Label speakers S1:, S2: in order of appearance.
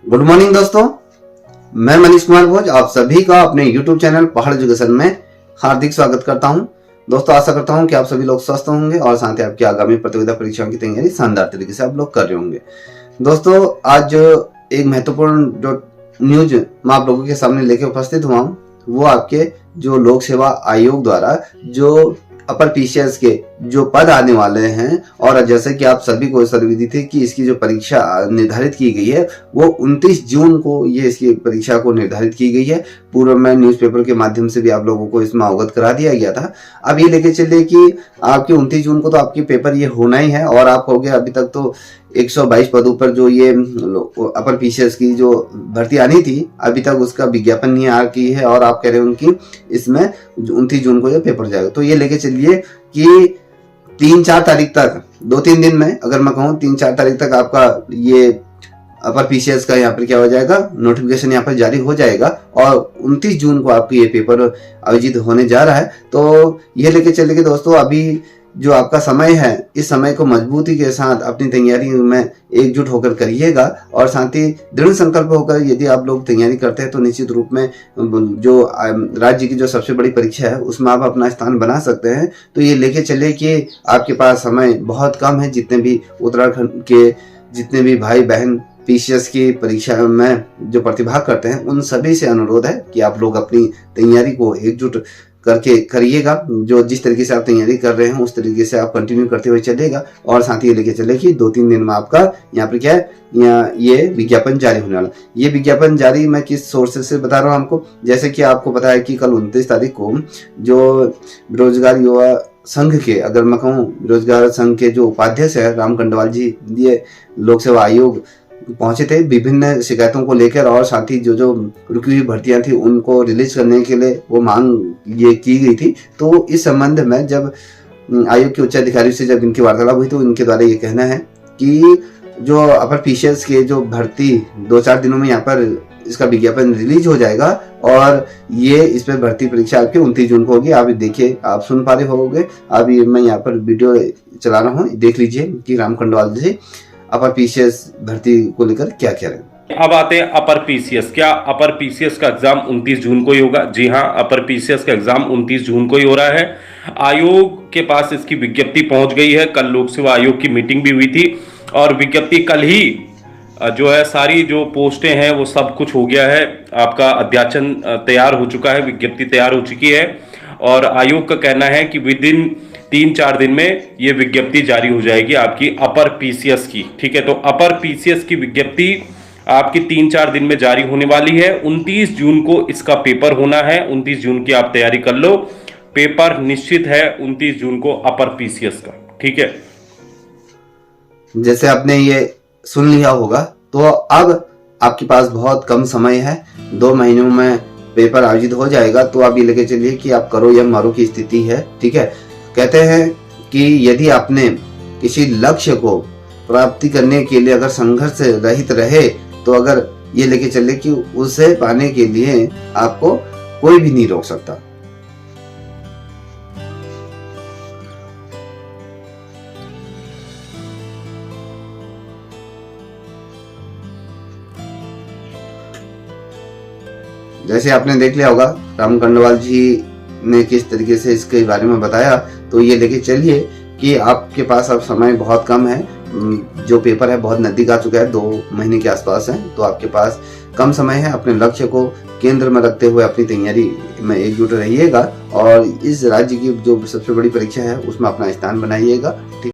S1: Good morning दोस्तों, मैं मनीष कुमार भोज आप सभी का अपने YouTube चैनल पहाड़ एजुकेशन में हार्दिक स्वागत करता हूं। दोस्तों, आशा करता हूं कि आप सभी लोग स्वस्थ होंगे और साथ ही आपकी आगामी प्रतियोगिता परीक्षाओं की तैयारी शानदार तरीके से आप लोग कर रहे होंगे। दोस्तों, आज एक महत्वपूर्ण जो न्यूज मैं आप लोगों के सामने लेके उपस्थित हुआ हूं, वो आपके जो लोक सेवा आयोग द्वारा जो अपर पीसीएस के जो पद आने वाले हैं, और जैसे कि आप सभी को सर्वविदित है कि इसकी जो परीक्षा निर्धारित की गई है वो 29 जून को ये इसकी परीक्षा को निर्धारित की गई है। पूर्व में न्यूज़पेपर के माध्यम से भी आप लोगों को इसमें अवगत करा दिया गया था। अब ये लेके चलिए कि आपकी 29 जून को तो आपकी पेपर ये होना ही है, और आप हो गए अभी तक तो 122 पदों पर जो ये अपर पीसीएस की जो भर्ती आनी थी, अभी तक उसका विज्ञापन नहीं आ की है, और आप कह रहे हो उनकी इसमें 29 जून को ये पेपर जाएगा। तो ये लेके चलिए कि 3-4 तारीख तक, 2-3 दिन में अगर मैं कहूँ 3-4 तारीख तक आपका ये अपर पीसीएस का यहाँ पर क्या हो जाएगा, नोटिफिकेशन यहाँ पर जारी हो जाएगा, और 29 जून को आपकी ये पेपर आयोजित होने जा रहा है। तो ये लेके चलिए दोस्तों, अभी जो आपका समय है, इस समय को मजबूती के साथ अपनी तैयारी में एकजुट होकर करिएगा, और साथ ही दृढ़ संकल्प होकर यदि आप लोग तैयारी करते हैं तो निश्चित रूप में जो राज्य की जो सबसे बड़ी परीक्षा है उसमें आप अपना स्थान बना सकते हैं। तो ये लेके चले कि आपके पास समय बहुत कम है। जितने भी उत्तराखंड के जितने भी भाई बहन पीसीएस की परीक्षा में जो प्रतिभाग करते हैं, उन सभी से अनुरोध है कि आप लोग अपनी तैयारी को एकजुट करके करिएगा। जो जिस तरीके से आप तैयारी कर रहे हैं उस तरीके से आप कंटिन्यू करते हुए चलेगा, और साथ ही ये लेके चले कि 2-3 दिन में आपका यहाँ पर क्या है, ये विज्ञापन जारी होने वाला। ये विज्ञापन जारी मैं किस सोर्सेज से बता रहा हूँ आपको, जैसे कि आपको पता है कि कल 29 तारीख को जो बेरोजगार युवा संघ के, अगर मैं कहूँ बेरोजगार संघ के जो उपाध्यक्ष है राम कंडवाल जी, ये लोक सेवा आयोग पहुंचे थे विभिन्न शिकायतों को लेकर, और साथ ही जो रुकी हुई भर्तियां थी उनको रिलीज करने के लिए वो मांग ये की गई थी। तो इस संबंध में जब आयोग के उच्च अधिकारियों से जब इनकी वार्तालाप हुई तो इनके द्वारा ये कहना है कि जो अपर पीसीएस के जो भर्ती 2-4 दिनों में यहाँ पर इसका विज्ञापन रिलीज हो जाएगा, और ये इस पर भर्ती परीक्षा आपकी 29 जून को होगी। आप देखिए, आप सुन पा रहे होंगे, अभी मैं यहाँ पर वीडियो चला रहा हूँ, देख लीजिए कि राम खंडवाल जी अपर पीसीएस भर्ती को लेकर क्या कह रहे हैं।
S2: अब आते हैं अपर पीसीएस। क्या अपर पीसीएस का एग्जाम 29 जून को ही होगा? जी हां, अपर पीसीएस का एग्जाम 29 जून को ही हो रहा है। आयोग के पास इसकी विज्ञप्ति पहुंच गई है। कल लोक सेवा आयोग की मीटिंग भी हुई थी, और विज्ञप्ति कल ही जो है, सारी जो पोस्टें हैं वो सब कुछ हो गया है। आपका अध्याचन तैयार हो चुका है, विज्ञप्ति तैयार हो चुकी है, और आयोग का कहना है कि विद इन 3-4 दिन में ये विज्ञप्ति जारी हो जाएगी आपकी अपर पीसीएस की। ठीक है, तो अपर पीसीएस की विज्ञप्ति आपकी 3-4 दिन में जारी होने वाली है। 29 जून को इसका पेपर होना है। 29 जून की आप तैयारी कर लो, पेपर निश्चित है 29 जून को अपर पीसीएस का। ठीक है,
S1: जैसे आपने ये सुन लिया होगा, तो अब आपके पास बहुत कम समय है, 2 महीनों में पेपर आयोजित हो जाएगा। तो आप ये लेके चलिए कि आप करो या मारो की स्थिति है। ठीक है, कहते हैं कि यदि आपने किसी लक्ष्य को प्राप्ति करने के लिए अगर संघर्ष रहित रहे, तो अगर ये लेके चले कि उसे पाने के लिए आपको कोई भी नहीं रोक सकता। जैसे आपने देख लिया होगा राम कंडवाल जी ने किस तरीके से इसके बारे में बताया, तो ये लेके चलिए कि आपके पास अब समय बहुत कम है। जो पेपर है बहुत नजदीक आ चुका है, 2 महीने के आसपास है। तो आपके पास कम समय है, अपने लक्ष्य को केंद्र में रखते हुए अपनी तैयारी में एकजुट रहिएगा, और इस राज्य की जो सबसे बड़ी परीक्षा है उसमें अपना स्थान बनाइएगा। ठीक।